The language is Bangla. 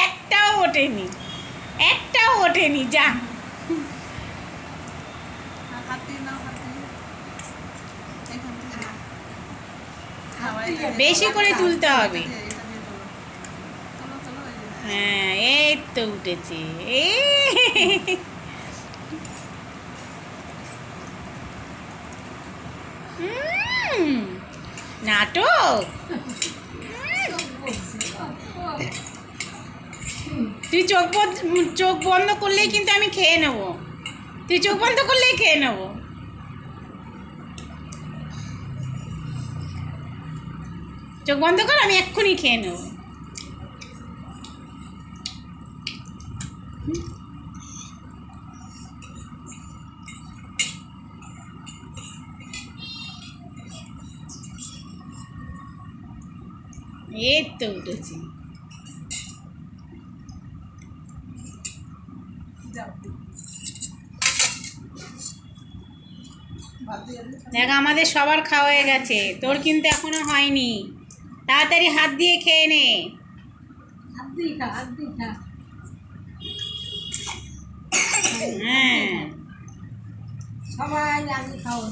একটাও ওঠেনি, একটাও ওঠেনি। যা বেশি করে তুলতে হবে। হ্যাঁ, এই তো উঠেছে। নাটক। তুই চোখ বন্ধ করলেই কিন্তু আমি খেয়ে নেবো। তুই চোখ বন্ধ করলেই খেয়ে নেবো। চোখ বন্ধ কর, আমি এক্ষুনি খেয়ে নেবো। এই তো উঠেছি। দেখ, আমাদের সবার খাওয়া হয়ে গেছে, তোর কিন্তু এখনো হয়নি। তাড়াতাড়ি হাত দিয়ে খেয়ে নে। হ্যাঁ, সবাই আগে খাওয়া।